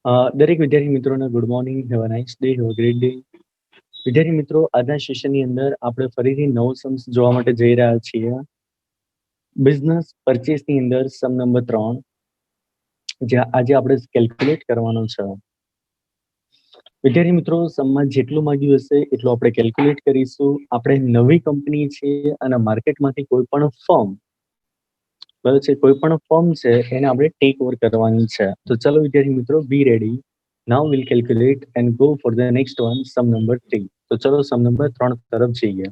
દરેક વિદ્યાર્થી મિત્રોને good morning, have a nice day, have a great day. વિદ્યાર્થી મિત્રો, આજના સેશનની અંદર આપણે ફરીથી નવો સમ્સ જોવા માટે જઈ રહ્યા છીએ. બિઝનેસ પરચેસની અંદર સમ નંબર 3, જ્યાં આજે આપણે કેલ્ક્યુલેટ કરવાનો છે. વિદ્યાર્થી મિત્રો, સમમાં જેટલું માંગ્યું હશે એટલું આપણે કેલ્ક્યુલેટ કરીશું. આપણે નવી કંપની છે અને માર્કેટમાંથી કોઈ પણ ફર્મ, બરાબર છે, કોઈ પણ ફર્મ છે એને આપણે ટેક ઓવર કરવાની છે. તો ચલો વિદ્યાર્થી મિત્રો, be ready. Now will calculate and go for the next one, sum number 3. તો ચલો સમ નંબર 3 તરફ જઈએ.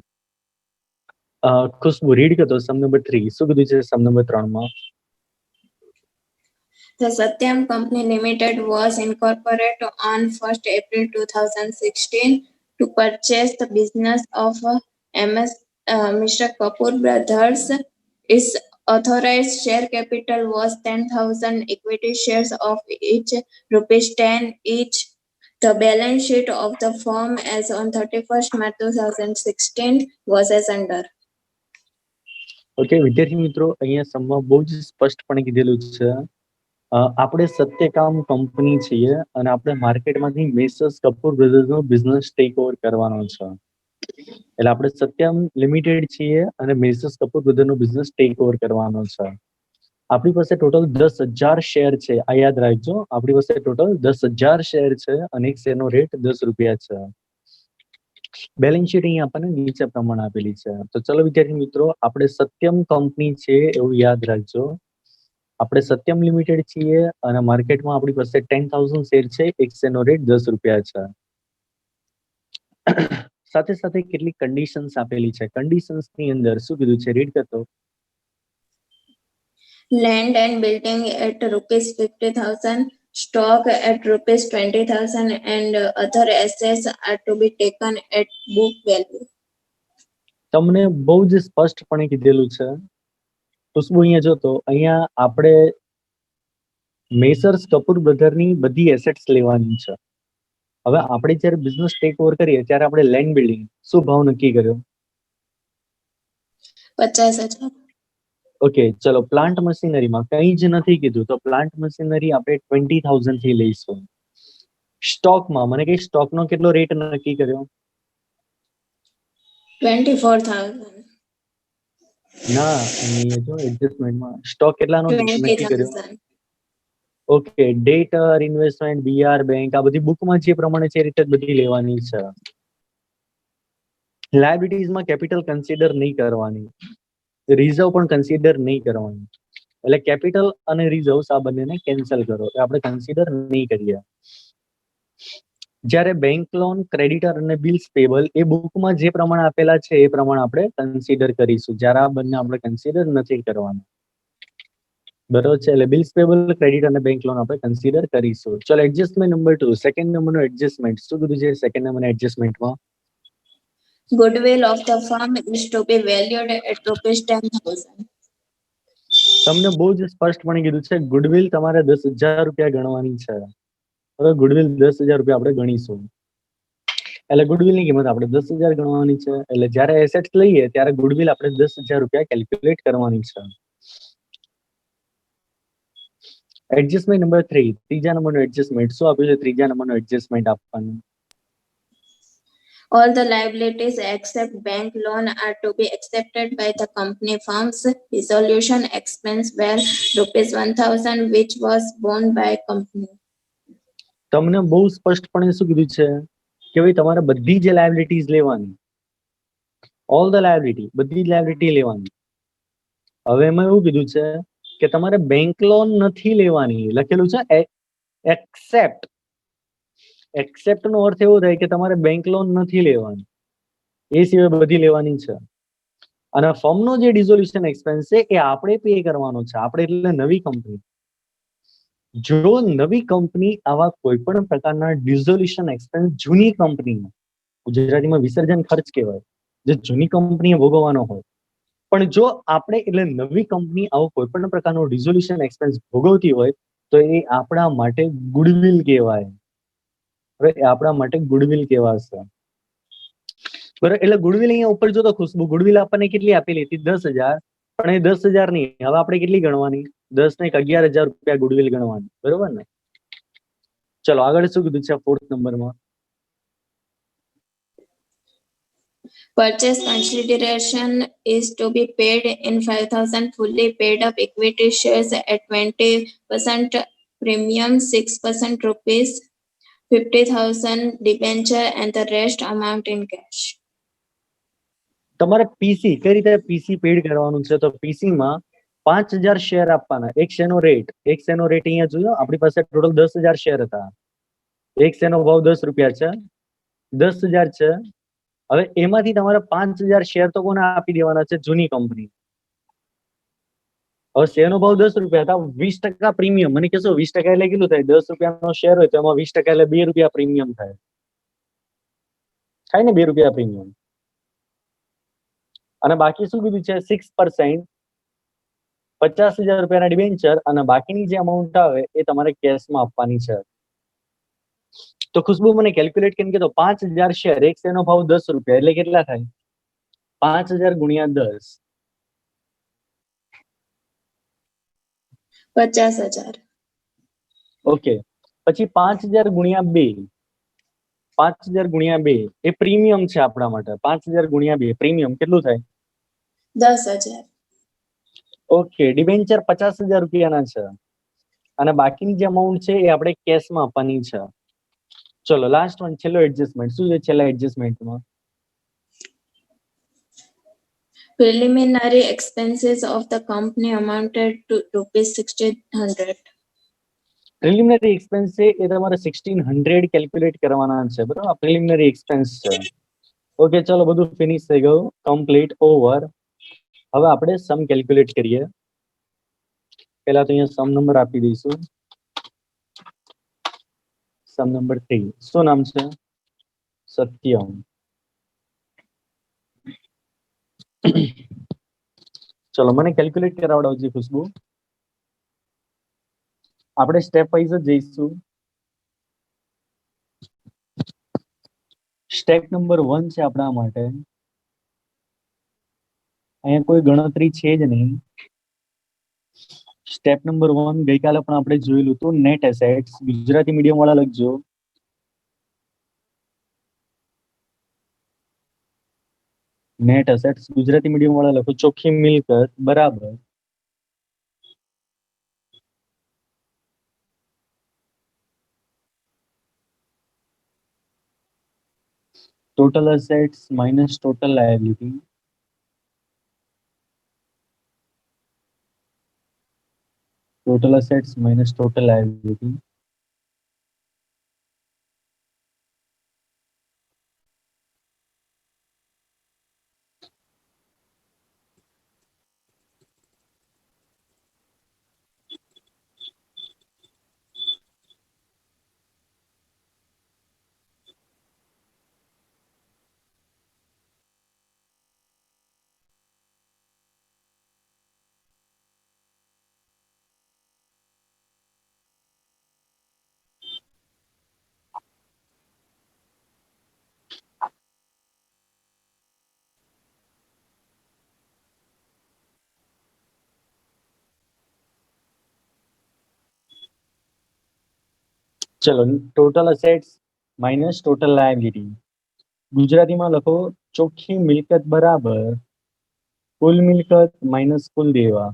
ખુશ્બુ રીડ કરતો સમ નંબર 3. શું કીધું છે સમ નંબર 3 માં? The Satyam Company Limited was incorporated on 1st April 2016 to purchase the business of Mr. Kapoor Brothers. Its authorized share capital was 10,000 equity shares of each ₹10 each. The balance sheet of the firm as on 31st March 2016 was as under. Okay વિદ્યાર્થી મિત્રો, અહીંયા સમમાં બહુ જ સ્પષ્ટપણે કીધેલું છે. આપણે Satyakam company છીએ અને આપણે માર્કેટમાંથી મેસર્સ કપૂર બ્રધર્સનો બિઝનેસ ટેક ઓવર કરવાનો છે. એટલે આપણે સત્યમ લિમિટેડ છીએ અને મેસર્સ કપૂર બ્રધર્સનો બિઝનેસ ટેક ઓવર કરવાનો છે. આપણી પાસે ટોટલ 10,000 શેર છે. આ યાદ રાખજો, આપણી પાસે ટોટલ 10,000 શેર છે અને એક શેરનો રેટ ₹10 છે. બેલેન્સ શીટ અહીંયા આપણને નીચે પ્રમાણે આપેલી છે. તો ચલો વિદ્યાર્થી મિત્રો, આપણે સત્યમ કંપની છે એવું યાદ રાખજો. આપણે સત્યમ લિમિટેડ છીએ અને માર્કેટમાં આપણી પાસે 10,000 શેર છે. એક શેરનો રેટ ₹10 છે. સાથે સાથે કેટલીક કન્ડિશન્સ આપેલી છે. કન્ડિશન્સ ની અંદર શું કીધું છે? રીડ કરતો. Land and building at ₹50,000, stock at ₹20,000, and other assets are to be taken at book value. તમને બહુ જ સ્પષ્ટપણે કીધેલું છે. ખુશ્બુ અહીંયા જોતો, અહીંયા આપણે મેસર્સ કપૂર બ્રધરની બધી એસેટ્સ લેવાની છે. હવે આપણે જ્યારે બિઝનેસ ટેક ઓવર કરીએ ત્યારે આપણે લેન્ડ બિલ્ડિંગ શું ભાવ નક્કી કર્યો? 50,000. ઓકે, ચલો પ્લાન્ટ મશીનરીમાં કંઈ જ નથી કીધું, તો પ્લાન્ટ મશીનરી આપણે 20,000 થી લઈશું. સ્ટોકમાં મને કઈ સ્ટોકનો કેટલો રેટ નક્કી કર્યો? 24,000. ના, અહીંયા જો એડજસ્ટમેન્ટમાં સ્ટોક કેટલાનો નક્કી કર્યો? 20,000. ઓકે, ડેટર, ઇન્વેસ્ટમેન્ટ, બીઆર બેંક, આ બધી બુકમાં જે પ્રમાણે છે એ રીતે બધી લેવાની છે. લાયબિલિટીઝમાં કેપિટલ કન્સિડર નહીં કરવાની, રિઝર્વ પણ કન્સિડર નહીં કરવાની. એટલે કેપિટલ અને રિઝર્વ્સ આ બંનેને કેન્સલ કરો, આપણે કન્સિડર નહીં કરીએ. જ્યારે બેંક લોન, ક્રેડિટર અને બિલ્સ પેબલ એ બુકમાં જે પ્રમાણે આપેલા છે એ પ્રમાણે આપણે કન્સિડર કરીશું. જ્યારે આ બંને આપણે કન્સિડર નથી કરવાના, બરોબર છે. એટલે બિલ્સ પેબલ, ક્રેડિટ અને બેંક લોન આપણે કન્સિડર કરીશું. ચલો એડજસ્ટમેન્ટ નંબર 2, સેકન્ડ નંબરનો એડજસ્ટમેન્ટ શું કીધું છે? સેકન્ડ નંબરના એડજસ્ટમેન્ટમાં Goodwill of the firm is to be valued at ₹10,000. તમને બહુ જ સ્પષ્ટપણે કીધું છે, ગુડવિલ તમારે ₹10,000 ગણવાની છે. હવે ગુડવિલ ₹10,000 આપણે ગણીશું. એટલે ગુડવિલની કિંમત આપણે 10,000 ગણવાની છે. એટલે જ્યારે એસેટ્સ લઈએ ત્યારે ગુડવિલ આપણે ₹10,000 કેલ્ક્યુલેટ કરવાની છે. એડજસ્ટમેન્ટ નંબર 3, ત્રીજા નંબરનો એડજસ્ટમેન્ટ શું આપ્યું છે? ત્રીજા નંબરનો એડજસ્ટમેન્ટ આપવાનું. All the liabilities except bank loan are to be accepted by the company firms. Resolution expense were ₹1,000, which was borne by company. તમને બહુ સ્પષ્ટપણે શું કીધું છે કે ભાઈ તમારે બધી જ લાયબિલિટીઝ લેવાની, ઓલ ધ લાયબિલિટી, બધી જ લાયબિલિટી લેવાની. હવે એમાં એવું કીધું છે કે તમારે બેંક લોન નથી લેવાની, લખેલું છે એક્સેપ્ટ. એક્સેપ્ટ નો અર્થ એવો થાય કે તમારે બેંક લોન નથી લેવાની, એ સિવાય બધી લેવાની છે. અને ફર્મનો જે ડિઝોલ્યુશન એક્સપેન્સ છે એ આપણે પે કરવાનો છે. આપણે એટલે નવી કંપની. જો નવી કંપની આવા કોઈ પણ પ્રકારના ડિઝોલ્યુશન એક્સપેન્સ જૂની કંપનીમાં, ગુજરાતીમાં વિસર્જન ખર્ચ કહેવાય, જે જૂની કંપનીએ ભોગવવાનો હોય, પણ જો આપણે એટલે નવી કંપની આવો કોઈ પણ પ્રકારનો ડિઝોલ્યુશન એક્સપેન્સ ભોગવતી હોય તો એ આપણા માટે ગુડવિલ કહેવાય. હવે એ આપણા માટે ગુડવિલ કહેવાશે. બરાબર, એટલે ગુડવિલ અહીંયા ઉપર જો તો ખુશ્બુ, ગુડવિલ આપણને કેટલી આપેલી હતી? 10,000. પણ એ 10,000 નહીં, હવે આપણે કેટલી ગણવાની? 10 ને 11,000 રૂપિયા ગુડવિલ ગણવાની, બરોબર ને? ચલો આગળ શું કીધું છે 4th નંબરમાં? Purchase consideration is to be paid in 5,000 fully paid up equity shares at 20% premium, 6% rupees, 50,000 debenture and the rest amount in cash. તમારે પીસી કઈ રીતે પીસી પેડ કરવાનું છે? તો પીસી માં 5,000 શેર આપવાના. એક શેરનો રેટ અહીંયા જોયો, આપણી પાસે ટોટલ 10,000 શેર હતા. એક શેરનો ભાવ 10 રૂપિયા છે, 10,000 છે. હવે એમાંથી તમારે 5,000 શેર તો કોને આપી દેવાના છે? જૂની કંપની. હવે શેરનો ભાવ 10 રૂપિયા હતા, 20% પ્રીમિયમ. મને કહેશો 20% એટલે કેટલું થાય? 10 રૂપિયાનો શેર હોય તો એમાં 20% એટલે 2 રૂપિયા પ્રીમિયમ થાય ને? 2 રૂપિયા પ્રીમિયમ. અને બાકી શું કીધું છે? 6%, 50,000 રૂપિયાના ડિબેન્ચર, અને બાકીની જે અમાઉન્ટ આવે એ તમારે કેશમાં આપવાની છે. તો ખુશ્બુ મને કેલ્ક્યુલેટ કરીને કીધો 5,000 શેર, એક શેરનો ભાવ 10 રૂપિયા એટલે કેટલા થાય? 5,000 ગુણ્યા 10. 50,000. ઓકે. પછી 5,000 ગુણ્યા 2. 5,000 ગુણ્યા 2 એ પ્રીમિયમ છે આપણા માટે. 5,000 ગુણ્યા 2 પ્રીમિયમ કેટલું થાય? 10,000. ઓકે. ડિબેન્ચર 50,000 રૂપિયાના છે, અને બાકીની જે અમાઉન્ટ છે એ આપણે કેશમાં આપવાની છે. ચલો લાસ્ટ વન, છેલ્લો એડજસ્ટમેન્ટ. શું છે છેલ્લા એડજસ્ટમેન્ટમાં? Preliminary expenses of the company amounted to rupees 1,600. Preliminary expense છે એ તમારે 1,600 કેલ્ક્યુલેટ કરવાના છે, બરાબર? પ્રિલિમિનરી એક્સપેન્સ છે. ઓકે, ચલો બધું ફિનિશ થઈ ગયું, કમ્પ્લીટ, ઓવર. હવે આપણે સમ કેલ્ક્યુલેટ કરીએ. પહેલા તો અહીંયા સમ નંબર આપી દઈશું. Sum number 3. શું નામ છે? સત્યમ. ચલો મને કેલ્ક્યુલેટ કરાવડાવજો ખુશ્બુ. આપણે સ્ટેપ વાઇઝ જ જઈશું. સ્ટેપ નંબર 1 છે આપણા માટે. અહીંયા કોઈ ગણતરી છે જ નહીં. સ્ટેપ નંબર 1 ગઈકાલે પણ આપણે જોયેલું હતું. નેટ એસેટ્સ, ગુજરાતી મીડિયમ વાળા લખજો. નેટ એસેટ્સ ગુજરાતી મીડિયમ વાળા લખો. ચોખ્ખી મિલકત બરાબર total assets minus total liability. Total assets minus total liability. ચલો total assets minus total liability. ગુજરાતીમાં લખો ચોખ્ખી મિલકત બરાબર કુલ મિલકત માઇનસ કુલ દેવા.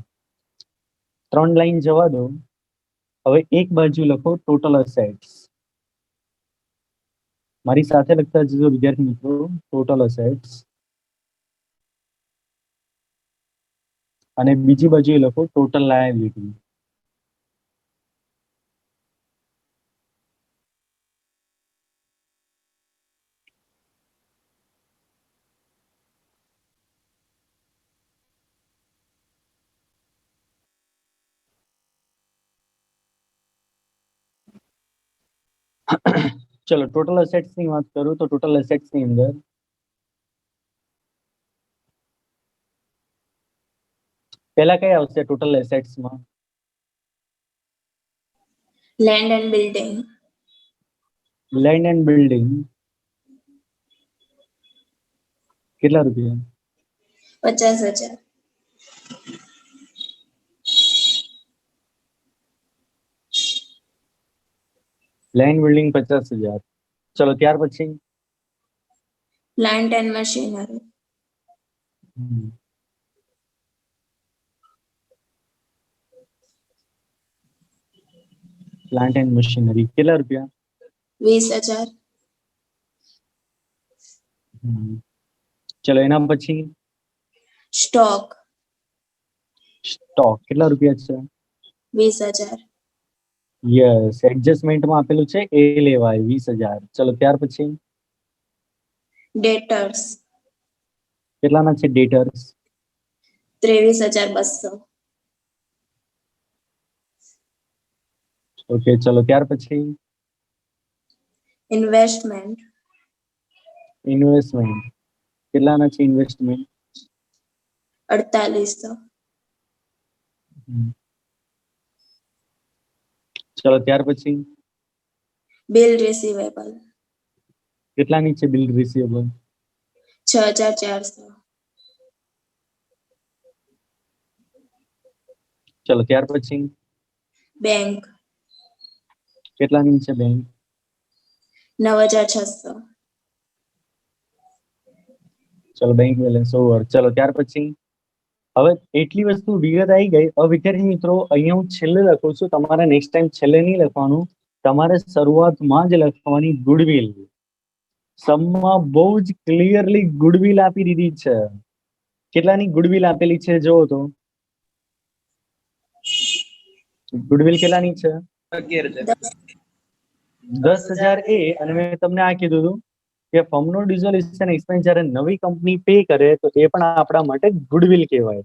3 લાઈન જવા દો. હવે એક બાજુ લખો ટોટલ અસેટ્સ. મારી સાથે લખતા જજો વિદ્યાર્થી મિત્રો. ટોટલ અસેટ્સ, અને બીજી બાજુએ લખો ટોટલ લાયબિલિટી. ચલો ટોટલ અસેટ્સ ની વાત કરું તો ટોટલ અસેટ્સ ની અંદર પહેલા કઈ આવશે? ટોટલ એસેટ્સ માં Land and building. Land and building કેટલા રૂપિયા? 50,000. Land building 50,000. ચલો ત્યાર પછી plant and machinery, plant and machinery કેટલા રૂપિયા? 20,000, ચલો એના પછી stock, સ્ટોક કેટલા રૂપિયા છે? 20,000, યસ, એડજસ્ટમેન્ટમાં આપેલું છે એ લેવાય 20,000. ચલો ત્યાર પછી debtors, કેટલાના છે ડેટર્સ? 23,200, ઓકે, ચલો ત્યાર પછી investment, ઇન્વેસ્ટમેન્ટ કેટલાના છે ઇન્વેસ્ટમેન્ટ? 4800, ચલો ત્યાર પછી bill receivable, કેટલાની છે બિલ રિસીવેબલ? 6,400, ચલો ત્યાર પછી bank, કેટલાની છે બેંક? 9,600, ચલો બેંક બેલેન્સ ઓવર. ચલો ત્યાર પછી હવે એટલી વસ્તુ વિગત આવી ગઈ. હવે વિદ્યાર્થી મિત્રો અહીંયા હું છેલ્લે લખું છું, તમારે નેક્સ્ટ ટાઈમ છેલ્લે નહીં લખવાનું, તમારે શરૂઆતમાં જ લખવાની ગુડવિલ. સમમાં બહુ જ ક્લિયરલી ગુડવિલ આપી દીધી છે. કેટલાની ગુડવિલ આપેલી છે જોવો તો. ગુડવિલ કેટલાની છે? 10,000 એ. અને મેં તમને આ કીધું હતું કે ફર્મનો ડિઝોલ્યુશન એક્સપેન્સ જ્યારે નવી કંપની પે કરે તો એ પણ આપણા માટે ગુડવિલ કહેવાય.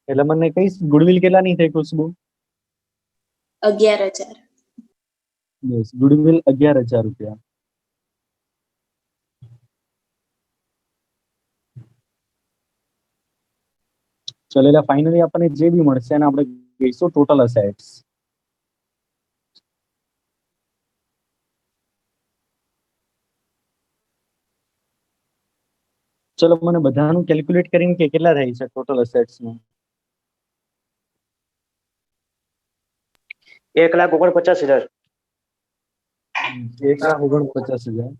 એટલે મને કહીશ ગુડવિલ કેટલાની થઈ ખુશ્બુ? 11,000, યસ, ગુડવિલ 11,000 રૂપિયા. ચલો એટલે ફાઇનલી આપણને જે બી મળશે અને આપણે કહીશું ટોટલ અસેટ્સ. ચલો મને બધાનું કેલ્ક્યુલેટ કરીને કે કેટલા થાય છે ટોટલ અસેટ્સ નું? 1,49,000. 1,49,000.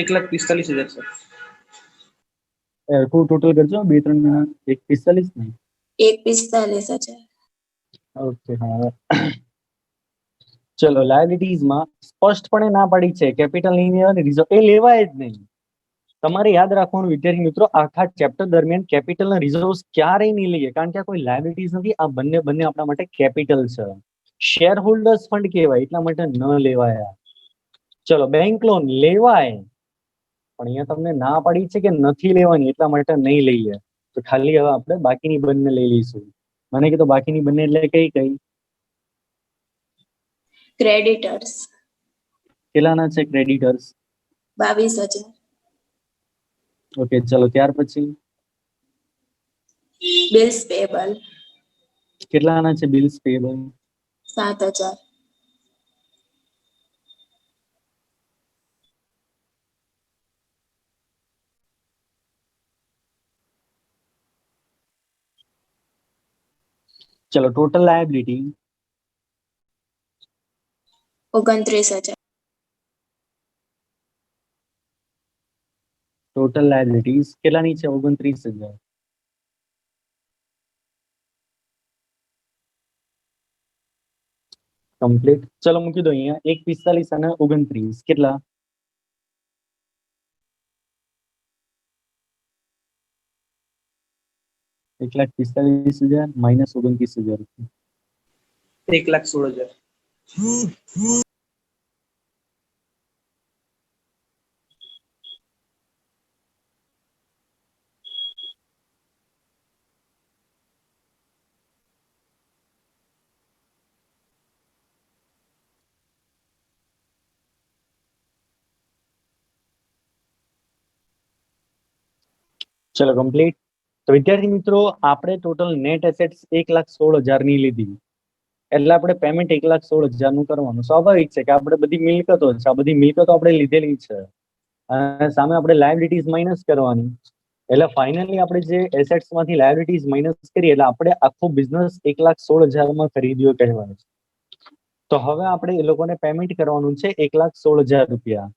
1,45,000 સર. ટોટલ કરજો 2-3 જણા. 1,45 નહીં? 1,45,000, ઓકે, હા. ચલો લાયબિલિટીઝમાં સ્પષ્ટપણે ના પાડી છે કેપિટલ નહીં રિઝર્વ એ લેવાય જ નહીં. તમારે યાદ રાખવાનું વિદ્યાર્થી મિત્રો, આખા ચેપ્ટર દરમિયાન કેપિટલ ના રિઝર્વ્સ ક્યારેય નહીં લઈએ, કારણ કે આ કોઈ લાયબિલિટીઝ નથી. આ બંને આપણા માટે કેપિટલ છે. શેર હોલ્ડર્સ ફંડ કહેવાય, એટલા માટે ન લેવાયા. ચલો બેંક લોન લેવાય, પણ અહીંયા તમને ના પાડી છે કે નથી લેવાની, એટલા માટે નહીં લઈએ. તો ખાલી હવે આપણે બાકીની બંને લઈ લઈશું. મને કીધું બાકીની બંને એટલે કઈ કઈ? creditors, કેટલાના છે ક્રેડિટર્સ? 22,000, ઓકે, ચલો ત્યાર પછી bills payable, કેટલાના છે બિલ્સ પેએબલ? 7,000, ચલો ટોટલ લાયબિલિટી 29,000, ટોટલ લાયબિલિટીઝ કેટલાની છે? 29,000. કમ્પ્લીટ. ચલો મૂકી દો અહીંયા 1,45 અને 29 કેટલા? 1,45,000 માઇનસ 29,000 રૂપિયા. 1,16,000. ચલો કમ્પ્લીટ. તો વિદ્યાર્થી મિત્રો આપણે ટોટલ નેટ એસેટ્સ 1,16,000 ની લીધી, એટલે આપણે પેમેન્ટ 1,16,000 નું કરવાનું. સ્વાભાવિક છે કે આપણે બધી મિલકતો છે, આ બધી મિલકતો આપણે લીધેલી છે અને સામે આપણે લાયબિલિટીઝ માઇનસ કરવાની. એટલે ફાઇનલી આપણે જે એસેટ્સ માંથી લાયબિલિટીઝ માઇનસ કરીએ એટલે આપણે આખો બિઝનેસ 1,16,000 માં ખરીદ્યો કહેવાય. તો હવે આપણે એ લોકોને પેમેન્ટ કરવાનું છે 1,16,000 રૂપિયા.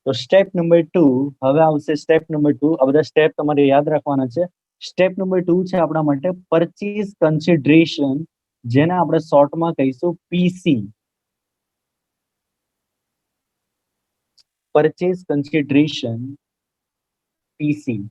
તો સ્ટેપ નંબર 2 હવે આવશે. સ્ટેપ નંબર 2 આ બધા સ્ટેપ તમારે યાદ રાખવાના છે. સ્ટેપ નંબર 2 છે આપણા માટે પરચેઝ કન્સિડરેશન, જેને આપણે શોર્ટમાં કહીશું પીસી. પરચેઝ કન્સિડરેશન પીસી.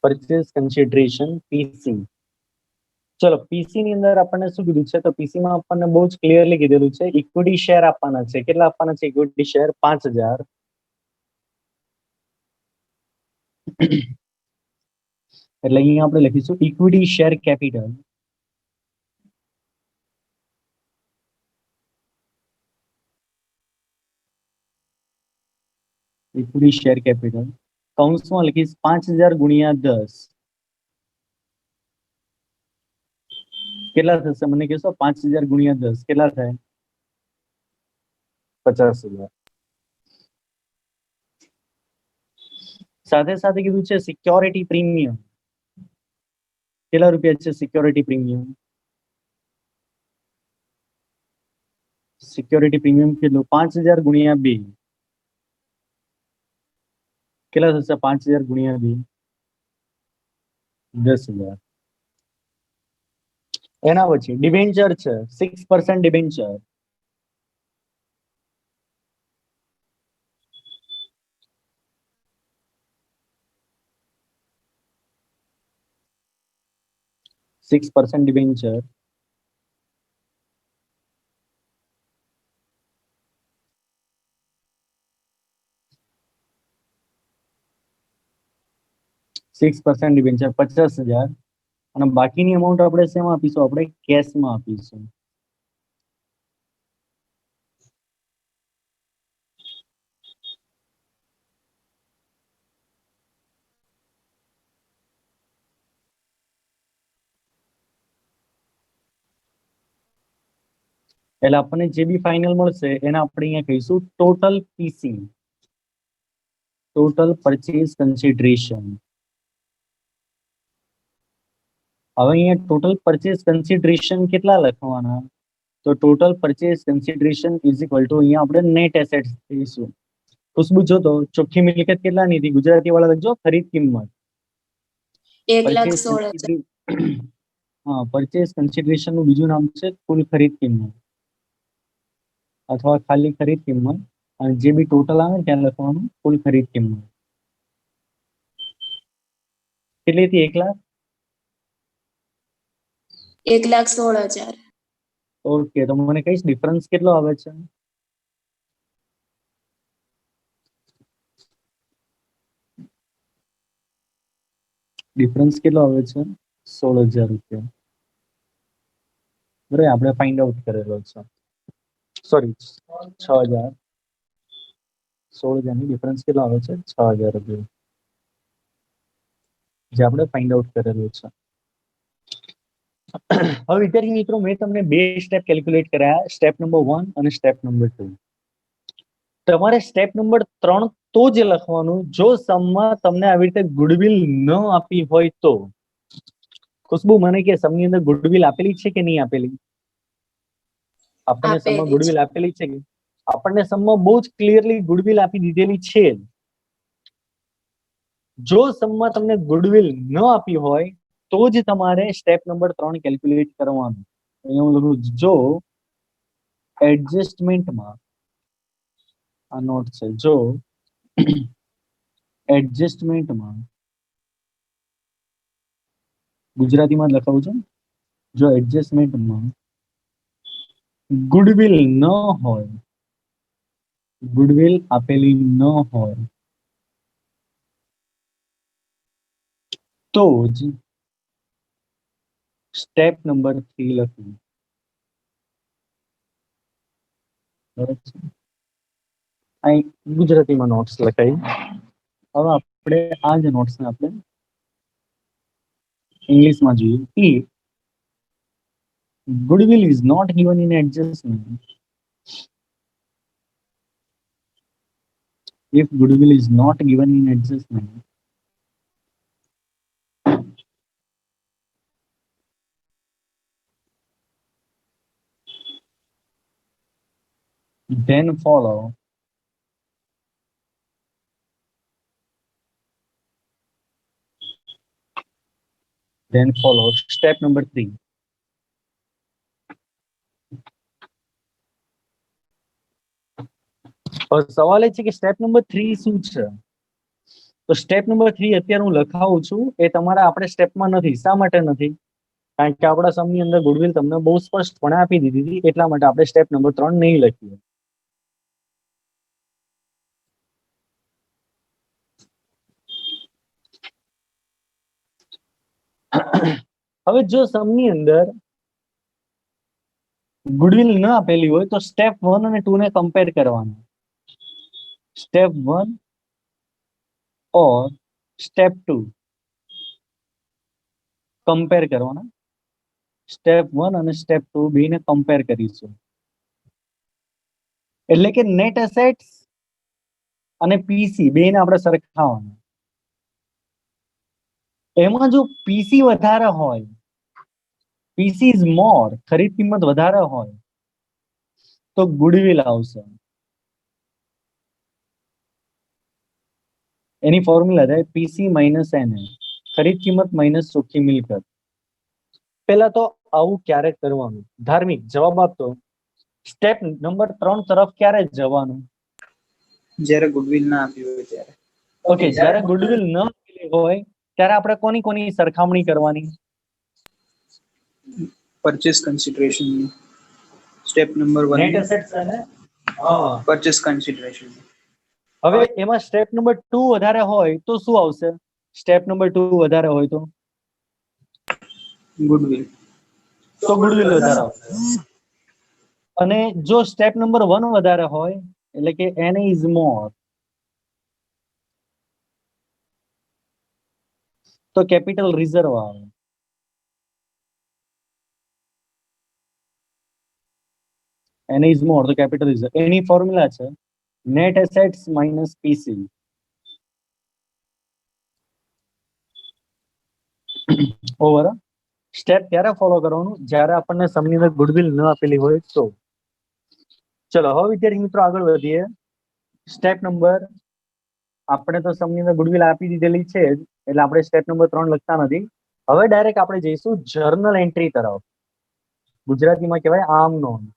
પરચેઝ કન્સિડરેશન પીસી. ચલો પીસી ની અંદર આપણને શું કીધું છે? તો પીસી માં આપણને બહુ જ ક્લિયરલી કીધેલું છે ઇક્વિટી શેર આપવાના છે. કેટલા આપવાના છે ઇક્વિટી શેર? 5,000. એટલે અહીંયા આપણે લખીશું equity share capital. Equity share capital કૌંસમાં લખીશ 5,000 ગુણ્યા 10. કેટલા થશે મને કહેશો? 5,000 ગુણ્યા 10 કેટલા થાય? 50,000. સાથે સાથે કીધું છે સિક્યોરિટી પ્રીમિયમ. કેટલા રૂપિયા છે સિક્યોરિટી પ્રીમિયમ? સિક્યોરિટી પ્રીમિયમ કેટલું? 5,000 ગુણ્યા 2 કેટલા થશે? 5,000 ગુણ્યા 2 10,000. એના પછી ડિબેન્ચર છે 6% ડિબેન્ચર. Debenture 6% debenture 50,000. અને બાકીની અમાઉન્ટ આપણે શેમાં આપીશું? આપણે કેશમાં આપીશું. એટલે આપણને જે બી ફાઇનલ મળશે એને આપણે અહીંયા કહીશું ટોટલ પીસી, ટોટલ પરચેઝ કન્સિડરેશન. હવે અહીંયા ટોટલ પરચેઝ કન્સિડરેશન કેટલા લખવાના? તો total purchase consideration is equal to અહીંયા આપણે નેટ એસેટ્સ કહીશું. ખુશ્બુ જો તો ચોખ્ખી મિલકત કેટલાની હતી? ગુજરાતી વાળા લખજો ખરીદ કિંમત. 1,16,000. હા, પરચેઝ કન્સિડરેશન નું બીજું નામ છે કુલ ખરીદ કિંમત અથવા ખાલી ખરીદ કિંમત. અને જે બી ટોટલ આવે ત્યાં લખવાનું કુલ ખરીદ કિંમત. કેટલી હતી? 1,16,000. ઓકે, તો મને કહીશ ડિફરન્સ કેટલો આવે છે? ડિફરન્સ કેટલો આવે છે? 16,000 રૂપિયા. બરાબર, આપણે ફાઇન્ડ આઉટ કરેલો છે. સોરી 6,000. 16,000 ની ડિફરન્સ કેટલો આવે છે? 6,000 રૂપિયા, જે આપણે ફાઇન્ડ આઉટ કરેલું છે. હવે વિદ્યાર્થી મિત્રો, મેં તમને બે સ્ટેપ કેલ્ક્યુલેટ કર્યા, સ્ટેપ નંબર 1 અને સ્ટેપ નંબર 2. તમારે સ્ટેપ નંબર 3 તો જ લખવાનું જો સમમાં તમને આવી રીતે ગુડવિલ ન આપી હોય તો. ખુશ્બુ મને કે સમની અંદર ગુડવિલ આપેલી છે કે નહીં આપેલી? આપણને સમમાં આપેલી ગુડવિલ આપેલી છે કે? આપણને સમમાં બહુ જ ક્લિયરલી ગુડવિલ આપી દીધેલી છે. જો સમમાં તમને ગુડવિલ ન આપી હોય તો જ તમારે સ્ટેપ નંબર 3 કેલ્ક્યુલેટ કરવાનું. અહીંયા હું લખું જો એડજસ્ટમેન્ટમાં, આ નોટ છે, જો એડજસ્ટમેન્ટમાં, ગુજરાતીમાં જ લખાવું છું, જો એડજસ્ટમેન્ટમાં ગુડવિલ ન હોય, ગુડવિલ આપેલી ન હોય તો જ સ્ટેપ નંબર 3 લખવું. બરાબર છે? અહીં ગુજરાતીમાં નોટ્સ લખાઈ. હવે આપણે આ જ નોટ્સને આપણે ઇંગ્લિશમાં જોઈએ. If goodwill is not given in adjustment, if goodwill is not given in adjustment, then follow step number 3. સવાલ એ છે કે સ્ટેપ નંબર 3 શું છે? તો સ્ટેપ નંબર 3 અત્યારે હું લખાવું છું, એ તમારા આપણે સ્ટેપમાં નથી. શા માટે નથી? કારણ કે આપણા સમની અંદર ગુડવિલ તમને બહુ સ્પષ્ટપણે આપી દીધી હતી, એટલા માટે આપણે સ્ટેપ નંબર 3 નહીં લખીએ. હવે જો સમની અંદર ગુડવિલ ન આપેલી હોય તો સ્ટેપ 1 અને 2 ને કમ્પેર કરવાનું. સ્ટેપ 1 ઓર સ્ટેપ 2 કમ્પેર કરવાના. સ્ટેપ 1 અને સ્ટેપ 2 બેને કમ્પેર કરીશું. એટલે કે નેટ એસેટ્સ અને પીસી બેને આપણે સરખાવવાના. એમાં જો પીસી વધારે હોય, પીસી ઇઝ મોર, ખરીદ કિંમત વધારે હોય, તો ગુડવિલ આવશે. એની ફોર્મ્યુલા છે પીસી માઇનસ એનએ, ખરીદ કિંમત માઇનસ ચોખ્ખી મિલકત. પહેલા તો આવું ક્યારે કરવાનું? ધાર્મિક જવાબ આપતો. સ્ટેપ નંબર 3 તરફ ક્યારે જવાનું? જ્યારે ગુડવિલ ના આપ્યું હોય ત્યારે. ઓકે, જ્યારે ગુડવિલ ન આપેલી હોય ત્યારે આપણે કોની કોની સરખામણી કરવાની? Purchase consideration step number 1 net assets અને પરચેસ કન્સિડરેશન. હવે એમાં સ્ટેપ નંબર 2 વધારે હોય તો શું આવશે? સ્ટેપ નંબર 2 વધારે હોય તો ગુડવિલ. ગુડવિલ વધારે આવશે. અને જો સ્ટેપ નંબર 1 વધારે હોય એટલે કે n ઇઝ મોર, તો કેપિટલ રિઝર્વ આવે. n ઇઝ મોર તો કેપિટલ રિઝર્વ. એની ફોર્મ્યુલા છે નેટ એસેટ્સ માઇનસ પીસી. ઓવર. સ્ટેપ ત્યારે ફોલો કરવાનું જ્યારે આપણને સમની અંદર ગુડવિલ ન આપેલી હોય તો. ચલો હવે વિદ્યાર્થી મિત્રો આગળ વધીએ. સ્ટેપ નંબર, આપણે તો સમની અંદર ગુડવિલ આપી દીધેલી છે એટલે આપણે સ્ટેપ નંબર 3 લખતા નથી. હવે ડાયરેક્ટ આપણે જઈશું જર્નલ એન્ટ્રી તરફ. ગુજરાતીમાં કહેવાય આમ નોંધ.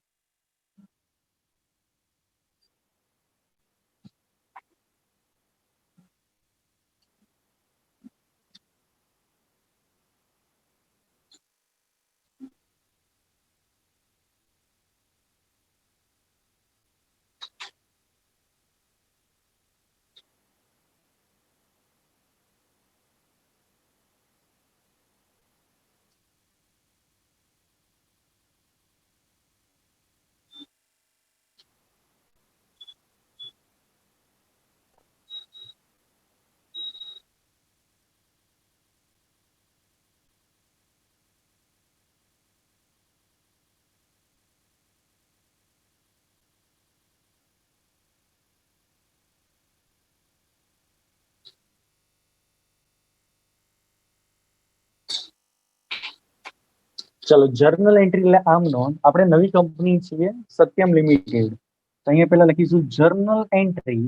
ચલો જર્નલ એન્ટ્રી એટલે આમ નોંધ. આપણે નવી કંપની છીએ સત્યમ લિમિટેડ, તો અહીંયા પહેલા લખીશું journal entry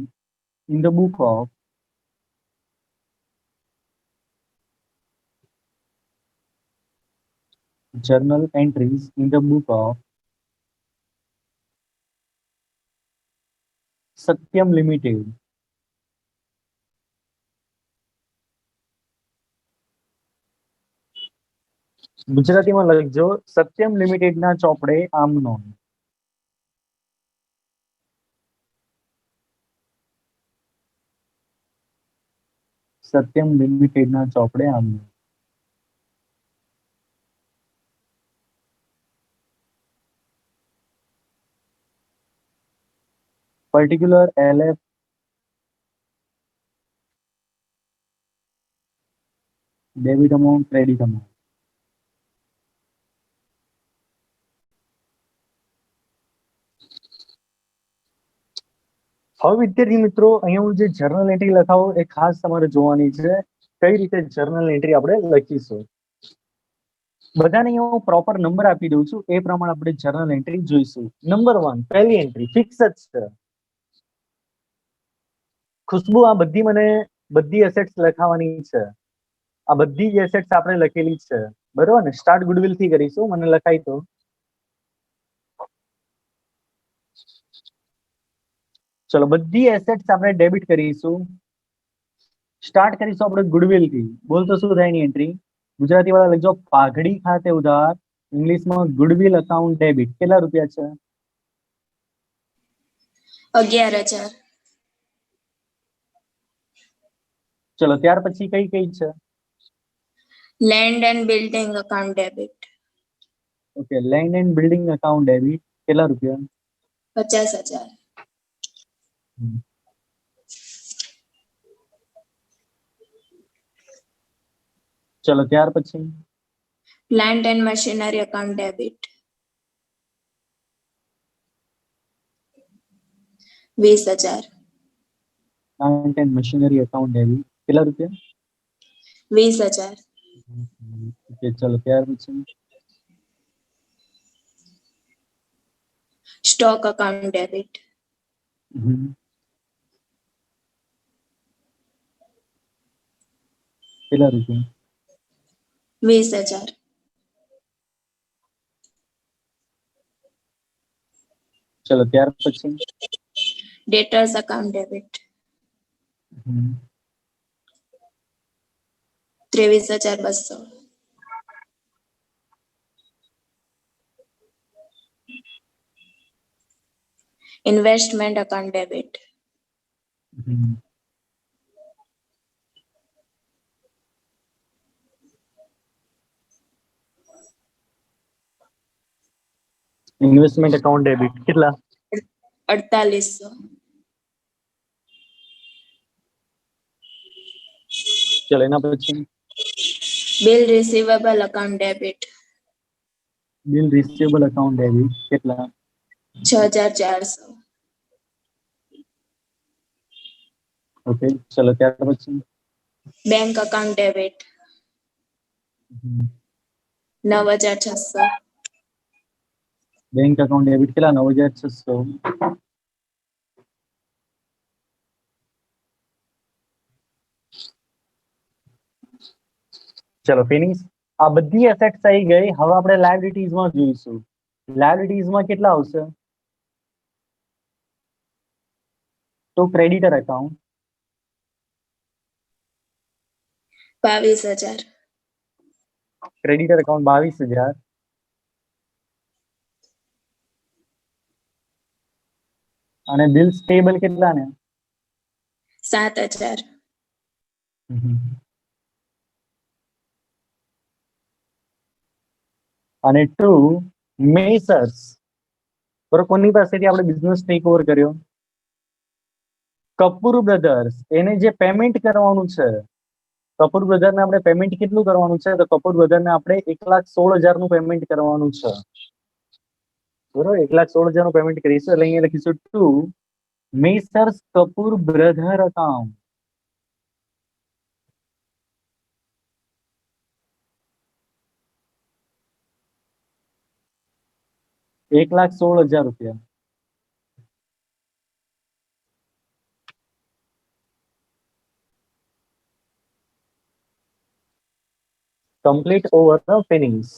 in the book of journal entries in the book of Satyam Limited. ગુજરાતીમાં લખજો સત્યમ લિમિટેડ ના ચોપડે આમ નોંધ. સત્યમ લિમિટેડ ના ચોપડે આમ નોંધ. particular LF debit amount, credit amount. હવે વિદ્યાર્થી મિત્રો, અહીંયા હું જે જર્નલ એન્ટ્રી લખાવું એ ખાસ તમારે જોવાની છે. કઈ રીતે જર્નલ એન્ટ્રી આપણે લખીશું. બધાને અહીંયા હું પ્રોપર નંબર આપી દઉં છું, એ પ્રમાણે આપણે જર્નલ એન્ટ્રી જોઈશું. નંબર 1 પહેલી એન્ટ્રી ફિક્સ જ છે. ખુશ્બુ, આ બધી એસેટ્સ લખાવાની છે. આ બધી જ એસેટ્સ આપણે લખેલી છે, બરોબર ને? સ્ટાર્ટ ગુડવિલ થી કરીશું. મને લખાઈ તો ચલો, બધી એસેટ્સ આપણે ડેબિટ કરીશું. સ્ટાર્ટ કરીશું આપણે ગુડવિલ થી. બોલતો શું થાય એની એન્ટ્રી? ગુજરાતી વાળા લખજો પાઘડી ખાતે ઉધાર, ઇંગ્લિશમાં ગુડવિલ અકાઉન્ટ ડેબિટ. કેટલા રૂપિયા છે? 11,000. ચલો, ત્યાર પછી કઈ કઈ છે? Land and building account debit. Okay, land and building account debit. કેટલા રૂપિયા? 50,000. ચલો, ત્યાર પછી Plant and machinery account debit. 20,000. Plant and machinery account debit. કેટલા રૂપિયા? 20,000. ઓકે, ચલો, ત્યાર પછી Stock account debit. કેટલા રૂપિયા? 20,000. ચલો, ત્યાર પછી Debtors account debit. 23,200. Investment account debit. Investment account debit. કેટલા? 4,800. ચલો, એના પછી Bill receivable account debit. Bill receivable account debit. કેટલા? 6,400. ઓકે, ચલો, ત્યાર પછી Bank account debit. 9,600. Bank account debit. કેટલા? 9,600. ચલો, ફિનિશ. આ બધી એસેટ્સ આવી ગઈ. હવે આપણે લાયબિલિટીઝ માં જોઈશું. લાયબિલિટીઝ માં કેટલા આવશે? તો ક્રેડિટર એકાઉન્ટ 22,000. Creditor account 22,000. અને બિલ્સ પેયેબલ કેટલા ને? 7,000. અને 2 મેસર્સ. બરોબર, કોની પાસેથી આપણે બિઝનેસ ટેક ઓવર કર્યો? કપૂર બ્રધર્સ. એને જે પેમેન્ટ કરવાનું છે, કપૂર બ્રધર ને આપણે પેમેન્ટ કેટલું કરવાનું છે? તો કપૂર બ્રધર ને આપણે 1,16,000 નું પેમેન્ટ કરવાનું છે. બરોબર, 1,16,000 નું પેમેન્ટ કરીશું. એટલે અહીંયા લખીશું 2 Messrs Kapoor brother account. ₹1,16,000. Complete over the finish.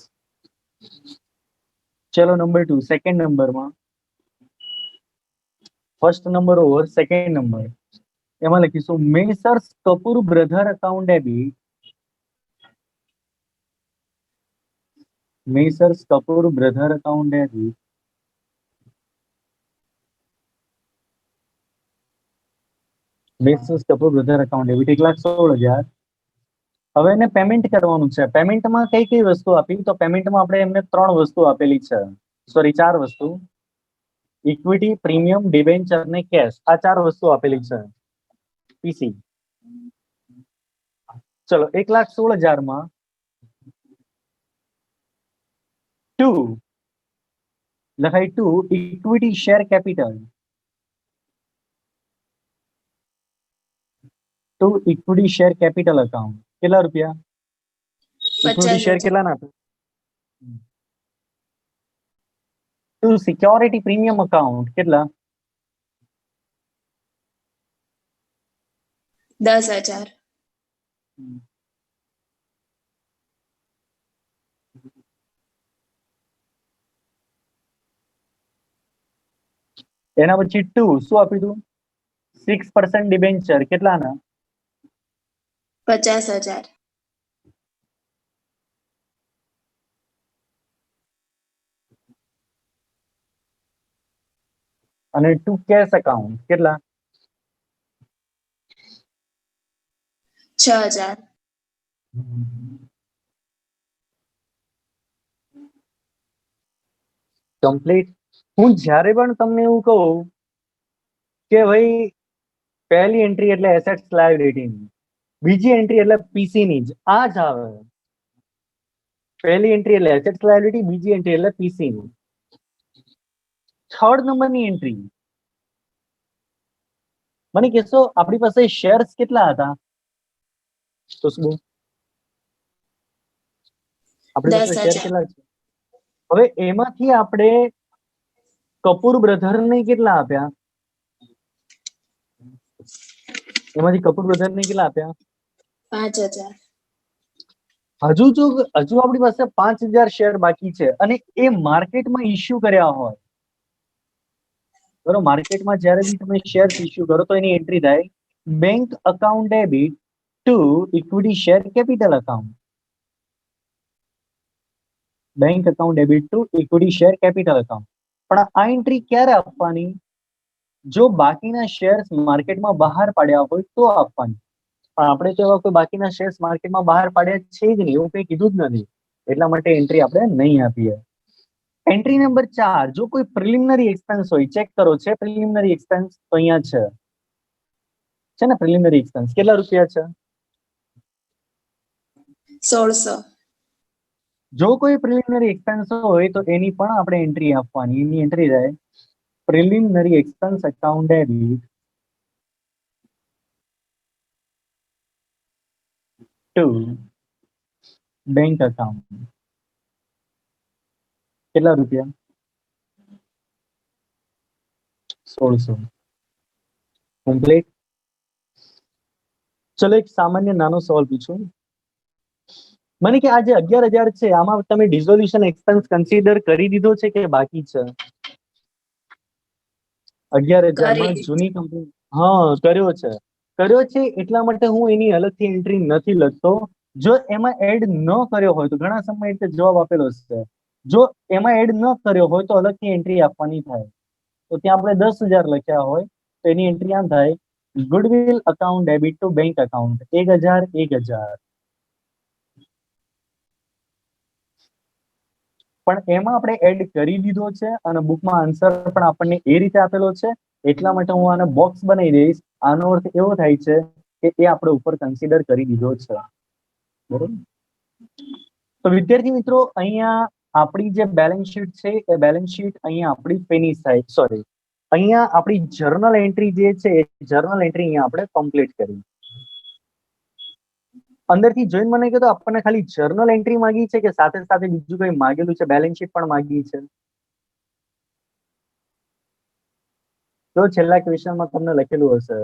ચલો, નંબર 2 સેકન્ડ નંબરમાં first number over second number. એમાં લખીશું મેસર્સ કપૂર બ્રધર અકાઉન્ટ ડેબિટ. મેસર્સ કપૂર બ્રધર અકાઉન્ટ ડેબિટ. મેસર્સ કપૂર બ્રધર અકાઉન્ટ ડેબિટ 1,16,000. હવે એને પેમેન્ટ કરવાનું છે. પેમેન્ટમાં કઈ કઈ વસ્તુ આપી? તો પેમેન્ટમાં આપણે એમને 3 વસ્તુ આપેલી છે. સોરી, 4 વસ્તુ. ઇક્વિટી, પ્રીમિયમ, ડિબેન્ચર ને કેશ. આ 4 વસ્તુ આપેલી છે. પીસી ચલો 1,16,000 માં 2 લખાય 2 equity share capital, two equity share capital account કેટલા રૂપિયા? Equity share 50,000. કેટલા ના આપે? ટુ સિક્યોરિટી પ્રીમિયમ અકાઉન્ટ કેટલા? 10,000. એના પછી 2 શું આપ્યું હતું? 6% ડિબેન્ચર કેટલાના? 50,000. અને 2 કેશ અકાઉન્ટ કેટલા? 6,000. કમ્પ્લીટ. હું જ્યારે પણ તમને એવું કહું કે ભાઈ પહેલી એન્ટ્રી એટલે એસેટ્સ લાયબિલિટી, બીજી એન્ટ્રી એટલે પીસી ની જ આ જ આવે. પહેલી એન્ટ્રી એટલે એસેટ્સ લાયબિલિટી, બીજી એન્ટ્રી એટલે પીસી ની. થર્ડ નંબરની એન્ટ્રી મને કહેશો આપણી પાસે શેર્સ કેટલા હતા? તો શું આપણી પાસે શેર 10,000. કેટલા છે? હવે એમાંથી આપણે કપૂર બ્રધરને કેટલા આપ્યા? એમાંથી કપૂર બ્રધરને કેટલા આપ્યા? 5,000. હજુ આપણી પાસે 5,000 શેર બાકી છે અને એ માર્કેટમાં ઇસ્યુ કર્યા હોય. બરોબર, માર્કેટમાં જ્યારે બી તમે શેર ઇસ્યુ કરો તો એની એન્ટ્રી થાય bank account debit to equity share capital account. Bank account debit to equity share capital account. પણ આ એન્ટ્રી ક્યારે આપવાની? જો બાકીના શેર્સ માર્કેટમાં બહાર પાડ્યા હોય તો આપવાની. પણ આપણે તો એવા કોઈ બાકીના શેર્સ માર્કેટમાં બહાર પાડ્યા છે જ નહીં, એવું કંઈ કીધું જ નથી. એટલા માટે એન્ટ્રી આપણે નહીં આપીએ. એન્ટ્રી નંબર 4, જો કોઈ પ્રિલિમિનરી એક્સપેન્સ હોય, ચેક કરો છે પ્રિલિમિનરી એક્સપેન્સ? તો અહીંયા છે ને પ્રિલિમિનરી એક્સપેન્સ કેટલા રૂપિયા છે? 1,600. જો કોઈ પ્રિલિમિનરી એક્સપેન્સ હોય તો એની પણ આપણે એન્ટ્રી આપવાની. એની એન્ટ્રી થાય preliminary expense account debit to bank account કેટલા રૂપિયા? 1,600. કમ્પ્લીટ. ચલો એક સામાન્ય નાનો સવાલ પૂછું. મને કે આ જે 11,000 છે આમાં તમે ડિઝોલ્યુશન એક્સપેન્સ કન્સિડર કરી દીધો છે કે બાકી છે? 11,000 કરી માં દીધું. જૂની કંપની, હા કર્યો છે એટલા માટે હું એની અલગથી એન્ટ્રી નથી લખતો. જો એમાં એડ ન કર્યો હોય તો ઘણા સમય જવાબ આપેલો છે. જો એમાં એડ ન કર્યો હોય તો અલગથી એન્ટ્રી આપવાની થાય. તો ત્યાં આપણે 10,000 લખ્યા હોય તો એની એન્ટ્રી આમ થાય goodwill account debit to bank account 1,000. પણ એમાં આપણે એડ કરી દીધો છે અને બુકમાં આન્સર પણ આપણને એ રીતે આપેલો છે. એટલા માટે હું આને બોક્સ બનાવી દઈશ. આનો અર્થ એવો થાય છે કે એ આપણે ઉપર કન્સિડર કરી દીધો છે. બરોબર. તો વિદ્યાર્થી મિત્રો, અહીંયા આપણી જે બેલેન્સ શીટ છે એ બેલેન્સ શીટ અહીંયા આપણી ફિનિશ થાય. સોરી, અહીંયા આપણી જર્નલ એન્ટ્રી જે છે એ જર્નલ એન્ટ્રી અહીંયા આપણે કમ્પ્લીટ કરી. અંદરથી જોઈને મને કહો તો આપણને ખાલી જર્નલ એન્ટ્રી માંગી છે કે સાથે સાથે બીજું કંઈ માંગેલું છે? બેલેન્સ શીટ પણ માંગી છે? તો છેલ્લા ક્વેશ્ચનમાં તમને લખેલું હશે.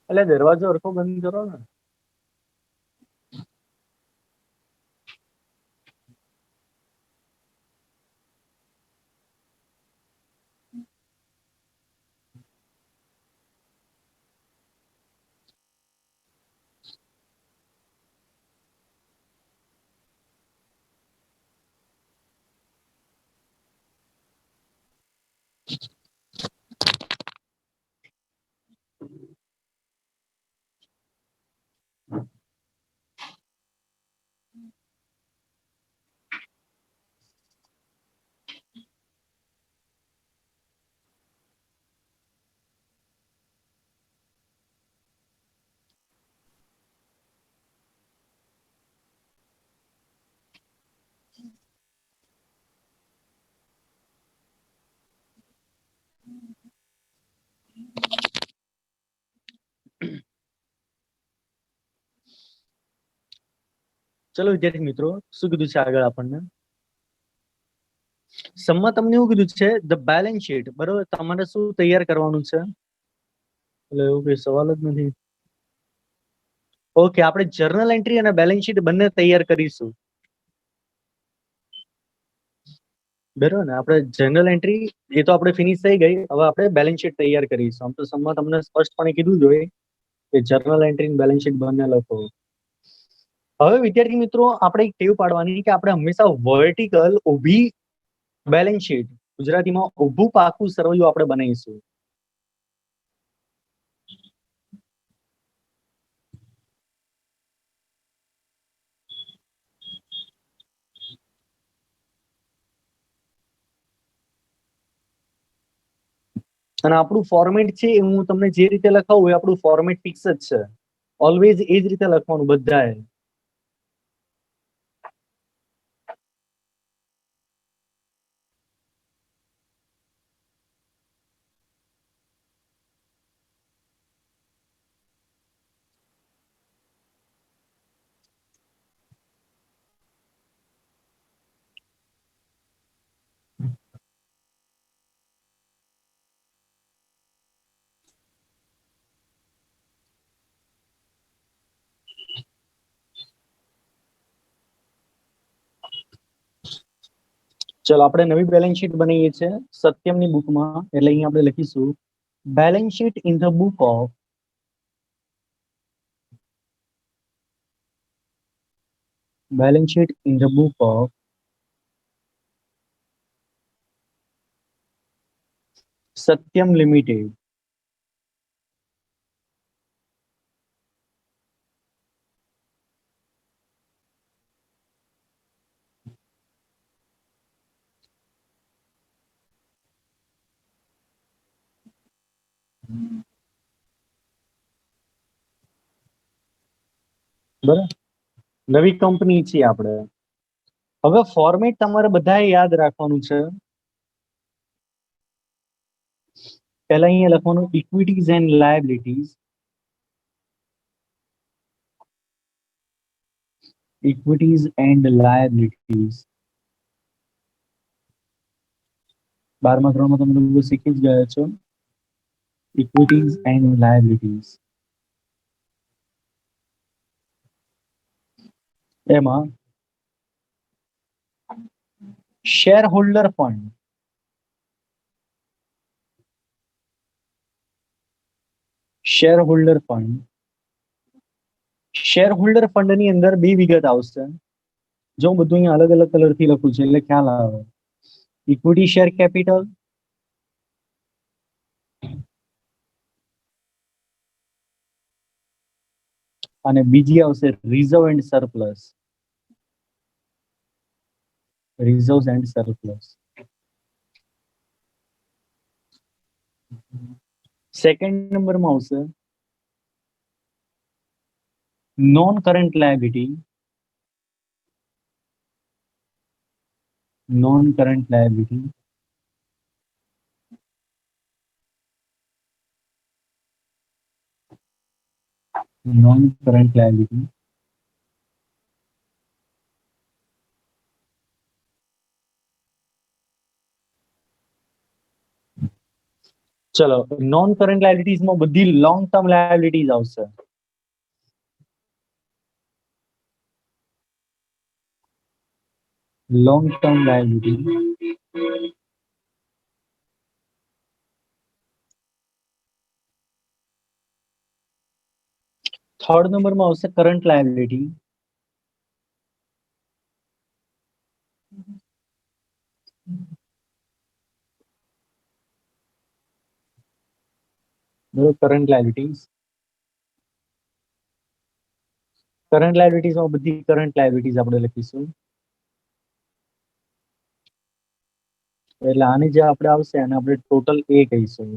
એટલે દરવાજો હરખો બંધ કરો ને. ચલો વિદ્યાર્થી મિત્રો, શું કીધું છે આગળ આપણને? સમમાં તમને એવું કીધું છે ધ બેલેન્સ શીટ, બરોબર? તમારે શું તૈયાર કરવાનું છે? એટલે એવું કઈ સવાલ જ નથી. ઓકે, આપણે જર્નલ એન્ટ્રી અને બેલેન્સ શીટ બંને તૈયાર કરીશું, બરોબર ને? આપણે જર્નલ એન્ટ્રી એ તો આપણે ફિનિશ થઈ ગઈ, હવે આપણે બેલેન્સ શીટ તૈયાર કરીશું. આમ તો સમમાં તમને સ્પષ્ટપણે કીધું જોઈએ કે જર્નલ એન્ટ્રી અને બેલેન્સ શીટ બંને લખો. હવે વિદ્યાર્થી મિત્રો, આપણે એક ટેવ પાડવાની કે આપણે હંમેશા વર્ટિકલ ઊભી બેલેન્સ શીટ, ગુજરાતીમાં ઊભું પાકું સરવૈયું આપણે બનાવીશું. અને આપણું ફોર્મેટ છે એ હું તમને જે રીતે લખાવું એ આપણું ફોર્મેટ ફિક્સ જ છે, ઓલવેઝ એ જ રીતે લખવાનું બધાએ. ચલો આપણે નવી બેલેન્સ શીટ બનાવીએ છીએ સત્યમની બુકમાં, એટલે અહીં આપણે લખીશું balance sheet in the book of balance sheet in the book of Satyam limited. બરાબર, નવી કંપની છીએ આપણે. હવે ફોર્મેટ તમારે બધાએ યાદ રાખવાનું છે. પહેલા અહીંયા લખવાનું ઇક્વિટીઝ એન્ડ લાયબિલિટીઝ, ઇક્વિટીઝ એન્ડ લાયબિલિટીઝ. 12મા ધોરણમાં તમે લોકો શીખી જ ગયા છો ઇક્વિટીઝ એન્ડ લાયબિલિટીઝ. એમાં share holder fund, share holder fund, share holder fund ની અંદર બે વિગત આવશે. જો હું બધું અહીંયા અલગ અલગ કલરથી લખું છું એટલે ખ્યાલ આવે. ઇક્વિટી શેર કેપિટલ અને બીજી આવશે reserve and surplus, reserve and surplus. Second નંબરમાં આવશે non current liability, non current liability. Non current liability. ચલો નોન કરન્ટ લાયબિલિટીઝ માં બધી લોંગ ટર્મ લાયબિલિટીઝ આવશે. Long term liability. થર્ડ નંબરમાં આવશે current liability. Current liabilities. Current liabilities માં બધી કરન્ટ લાયબિલિટીઝ આપણે લખીશું. એટલે આની જે આપણે આવશે અને આપણે ટોટલ એ કહીશું.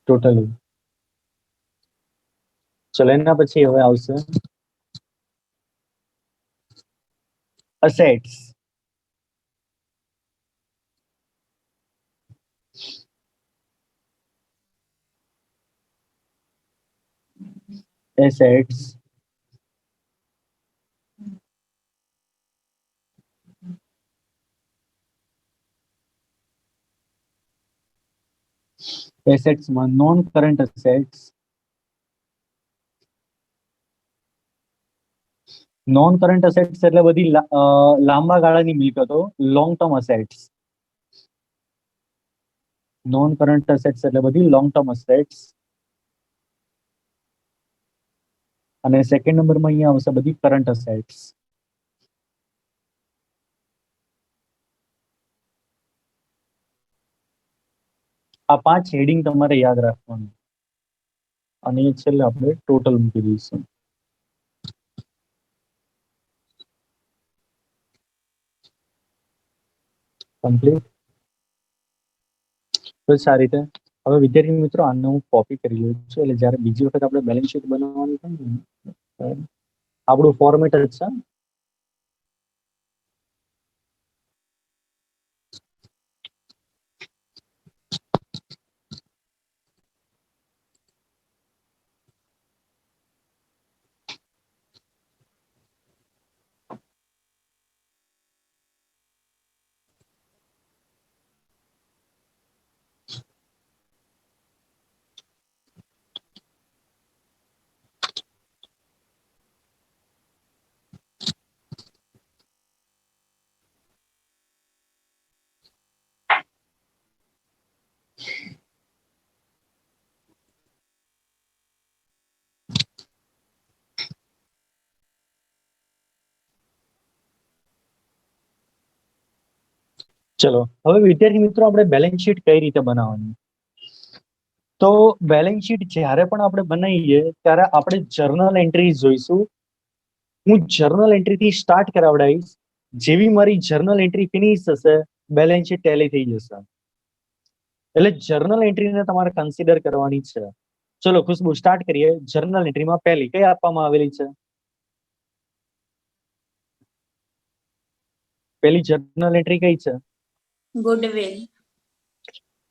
ટોટલ. ચલો એના પછી હવે આવશે અસેટ્સ. assets. assets માં non current assets. Non current assets એટલે બધી લાંબા ગાળાની મિલકતો, long term assets. Non current assets એટલે બધી લોંગ ટર્મ assets. અને સેકન્ડ નંબરમાં અહીંયા આવશે બધી કરન્ટ assets. આ 5 હેડિંગ તમારે યાદ રાખવાનું અને છેલ્લે આપણે ટોટલ મૂકી દઈશું. કમ્પ્લીટ. તો આ રીતે હવે વિદ્યાર્થી મિત્રો આને હું કોપી કરી લઉં છું એટલે જ્યારે બીજી વખત આપણે બેલેન્સ શીટ બનાવવાની થાય ને આપણું ફોર્મેટ જ છે. ચલો હવે વિદ્યાર્થી મિત્રો આપણે બેલેન્સ શીટ કઈ રીતે બનાવવાની. તો બેલેન્સ શીટ જ્યારે પણ આપણે બનાવીએ ત્યારે આપણે જર્નલ એન્ટ્રી જોઈશું. હું જર્નલ એન્ટ્રી થી સ્ટાર્ટ કરાવડાવીશ. જેવી મારી જર્નલ એન્ટ્રી ફિનિશ થશે બેલેન્સ શીટ ટેલી થઈ જશે. એટલે જર્નલ એન્ટ્રીને તમારે કન્સિડર કરવાની છે. ચલો ખુશ્બુ સ્ટાર્ટ કરીએ. જર્નલ એન્ટ્રીમાં પહેલી કઈ આપવામાં આવેલી છે? પહેલી જર્નલ એન્ટ્રી કઈ છે? ગુડવિલ.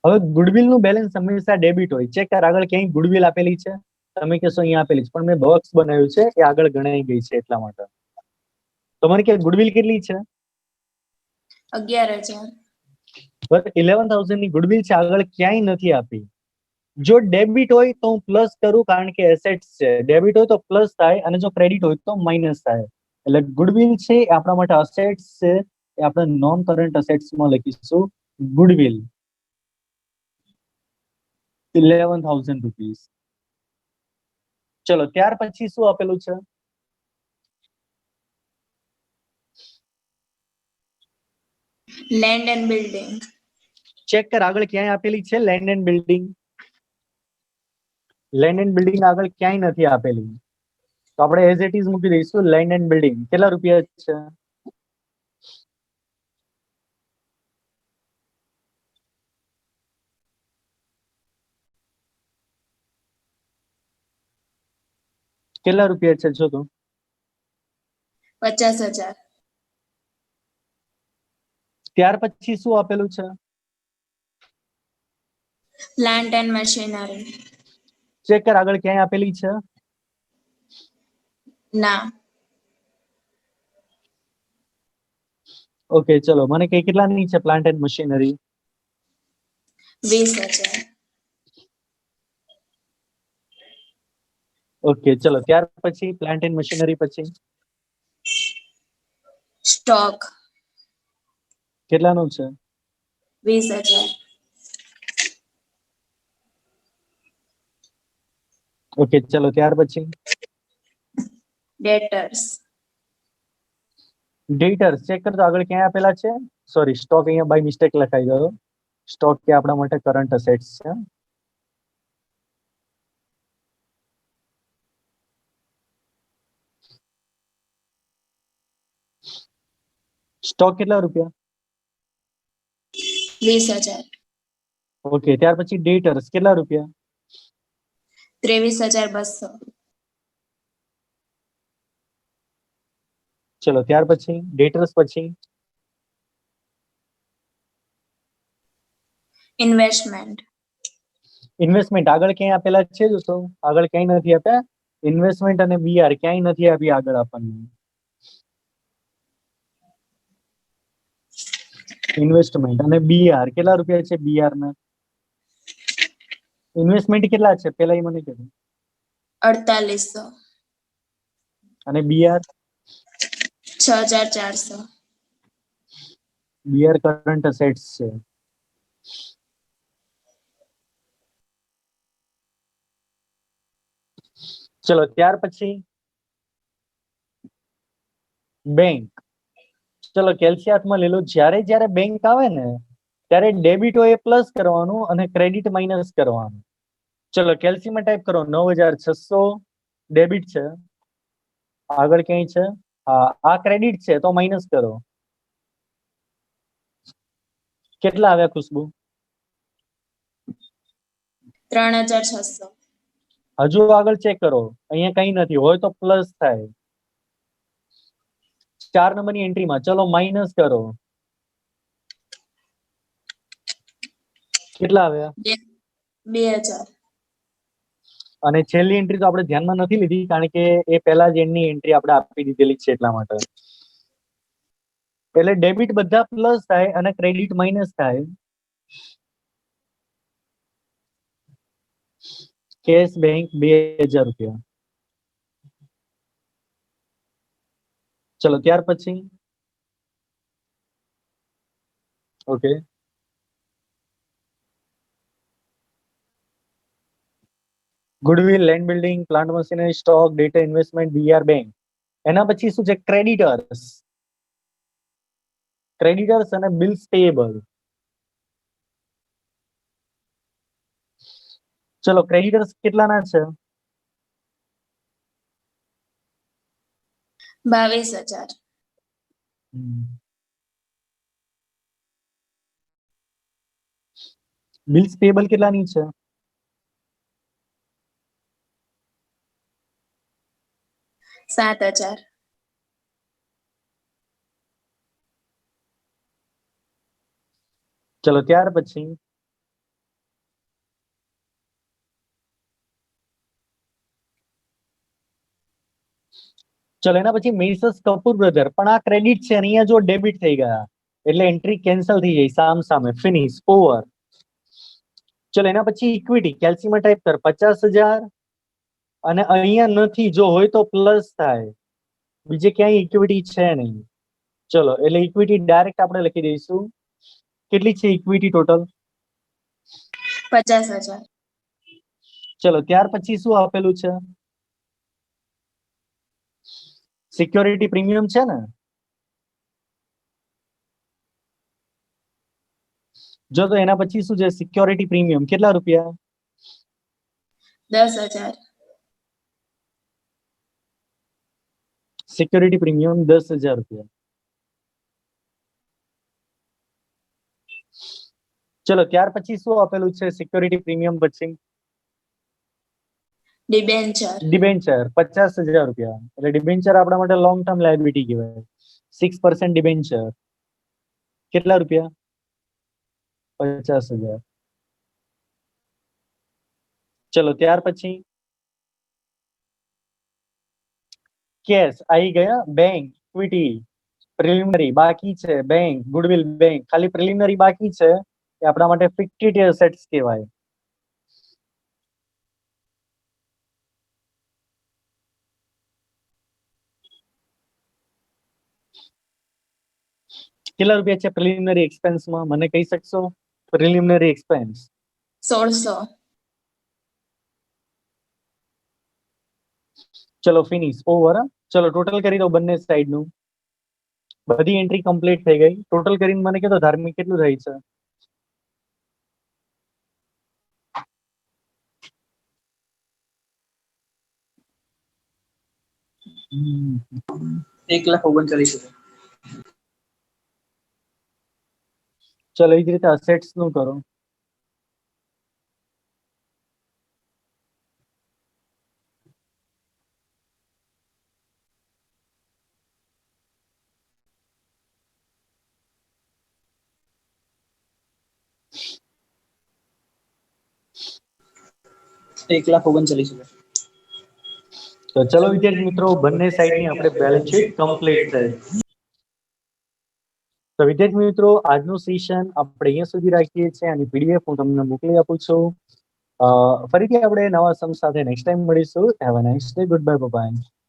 હવે ગુડવિલ નું બેલેન્સ હંમેશા ડેબિટ હોય. ચેક કર આગળ ક્યાંય ગુડવિલ આપેલી છે? તમે કહેશો અહીંયા આપેલી છે પણ મેં બોક્સ બનાવ્યું છે એ આગળ ગણાઈ ગઈ છે એટલા માટે. તમારે ક્યાં ગુડવિલ કેટલી છે? 11,000. બસ 11,000 ની ગુડવિલ છે આગળ ક્યાંય નથી આપી. જો ડેબિટ હોય તો હું પ્લસ કરું કારણ કે એસેટ્સ છે. ડેબિટ હોય તો પ્લસ થાય અને જો ક્રેડિટ હોય તો માઇનસ થાય. એટલે ગુડવિલ છે એ આપણા માટે અસેટ્સ છે. એ આપણે નોન કરન્ટ અસેટ્સ માં લખીશું ગુડવિલ 11,000 રૂપીસ. ચલો ત્યાર પછી શું આપેલું છે? Land and building. ચેક કર આગળ ક્યાંય આપેલી છે land and building? Land and building આગળ ક્યાંય નથી આપેલી તો આપણે એઝ ઇટ ઇઝ મૂકી દઈશું લેન્ડ એન્ડ બિલ્ડિંગ. કેટલા રૂપિયા છે? કેટલા રૂપિયા છે જો તો? 50,000. ત્યાર પછી શું આપેલું છે? Plant and machinery. ચેક કર આગળ ક્યાંય આપેલી છે? ના. ઓકે ચલો મને કઈ કેટલાની છે પ્લાન્ટ એન્ડ મશીનરી? 20,000. ઓકે ચલો ત્યાર પછી પ્લાન્ટ એન્ડ મશીનરી પછી સ્ટોક કેટલાનું છે? 20,000. ઓકે ચલો ત્યાર પછી ડેટર્સ ડેટર્સ ચેક કરજો આગળ ક્યાં આપેલા છે. સોરી સ્ટોક અહીંયા બાય મિસ્ટેક લખાઈ ગયો. સ્ટોક કે આપણા માટે કરંટ અસેટ્સ છે. સ્ટોક કેટલા રૂપિયા? 20,000. ઓકે ત્યાર પછી ડેટર્સ કેટલા રૂપિયા? 23,200. ચલો ત્યાર પછી ડેટર્સ પછી ઇન્વેસ્ટમેન્ટ ઇન્વેસ્ટમેન્ટ આગળ ક્યાંય આપેલા છે દોસ્તો? આગળ ક્યાંય નથી આપ્યા. ઇન્વેસ્ટમેન્ટ અને બીઆર ક્યાંય નથી આપી આગળ આપણને. ઇન્વેસ્ટમેન્ટ અને બીઆર કેટલા રૂપિયા છે? બીઆર ના ઇન્વેસ્ટમેન્ટ કેટલા છે પેલા એ મને કીધું. 4,800. અને બીઆર 6,400. બીઆર કરંટ અસેટ્સ છે. ચલો ત્યાર પછી બેંક. ચલો કેલ્સી હાથમાં લઈ લો. જ્યારે જ્યારે બેંક આવે ને ત્યારે ડેબિટ હોય એ પ્લસ કરવાનું અને ક્રેડિટ માઇનસ કરવાનું. ચલો કેલ્સીમાં ટાઈપ કરો 9,600 ડેબિટ છે. આગળ ક્યાંય છે? હા આ ક્રેડિટ છે તો માઇનસ કરો. કેટલા આવ્યા ખુશ્બુ? 3,600. હજુ આગળ ચેક કરો. અહીંયા કઈ નથી હોય તો પ્લસ થાય. 4 નંબરની એન્ટ્રીમાં ચલો માઇનસ કરો. કેટલા આવ્યા? 2,000. અને છેલ્લી એન્ટ્રી તો આપણે ધ્યાનમાં નથી લીધી કારણ કે એ પહેલા જ એની એન્ટ્રી આપણે આપી દીધેલી છે એટલા માટે. એટલે ડેબિટ બધા પ્લસ થાય અને ક્રેડિટ માઇનસ થાય. કેશ બેંક 2,000 રૂપિયા. ચલો ત્યાર પછી okay goodwill, land building, plant machinery, stock, data, investment, BR, bank. એના પછી શું છે? ક્રેડિટર્સ. ક્રેડિટર્સ અને બિલ્સ પેયેબલ. ચલો ક્રેડિટર્સ કેટલાના છે? 22,000. બિલ્સ પેયેબલ કેટલાની છે? 7,000. ચલો ત્યાર પછી ચલો એના પછી મેસર્સ કપૂર બ્રધર. પણ આ ક્રેડિટ છે અને અહીંયા જો ડેબિટ થઈ ગયા એટલે એન્ટ્રી કેન્સલ થઈ જાય. સામ સામે ફિનિશ ઓવર. ચલો એના પછી ઇક્વિટી. કેલ્સીમાં ટાઈપ કર 50,000 અને અહીંયા નથી. જો હોય તો પ્લસ થાય. બીજે ક્યાંય ઇક્વિટી છે નહીં. ચલો એટલે ઇક્વિટી ડાયરેક્ટ આપણે લખી દઈશું. કેટલી છે ઇક્વિટી ટોટલ? 50,000. ચલો ત્યાર પછી શું આપેલું છે? સિક્યોરિટી પ્રીમિયમ છે ને? જો તો એના પછી શું છે? સિક્યોરિટી પ્રીમિયમ કેટલા રૂપિયા? 10,000. સિક્યોરિટી પ્રીમિયમ 10,000 રૂપિયા. ચલો ત્યાર પછી શું આપેલું છે? સિક્યોરિટી પ્રીમિયમ પછી ડિબેન્ચર ડિબેન્ચર 50,000 રૂપિયા. એટલે ડિબેન્ચર આપણા માટે લોંગ ટર્મ લાયબિલિટી કહેવાય. 6% ડિબેન્ચર કેટલા રૂપિયા? 50,000. ચલો ત્યાર પછી કેશ આવી ગયા, બેંક, ઇક્વિટી, પ્રિલિમિનરી બાકી છે, બેંક, ગુડવિલ, બેંક, ખાલી પ્રિલિમિનરી બાકી છે, એ આપણા માટે ફિક્ટિવ એસેટ્સ કહેવાય. કેટલા રૂપિયા છે પ્રિલિમિનરી એક્સપેન્સમાં, મને કહી શકશો? Preliminary expense 1600. ચલો ફિનિશ, ઓવર. ચલો ટોટલ કરી દો બંને સાઈડ નું. બધી એન્ટ્રી કમ્પ્લીટ થઈ ગઈ. ટોટલ કરીને મને કહો ધાર્મિક કેટલું થાય છે? હમ. 1,39,000. ચલો એ જ રીતે અસેટ્સ નું કરો. एक लाख 39,000. તો ચલો વિદ્યાર્થી મિત્રો, બંને સાઈડની આપણે બેલેન્સ શીટ કમ્પ્લીટ થઈ. તો વિદ્યાર્થી મિત્રો, આજનું સેશન આપણે અહીંયા સુધી રાખીએ છીએ. આની પીડીએફ હું તમને મોકલી આપું છું. ફરીથી આપણે નવા સમ સાથે નેક્સ્ટ ટાઈમ મળીશું. Have a nice day. Good bye. By.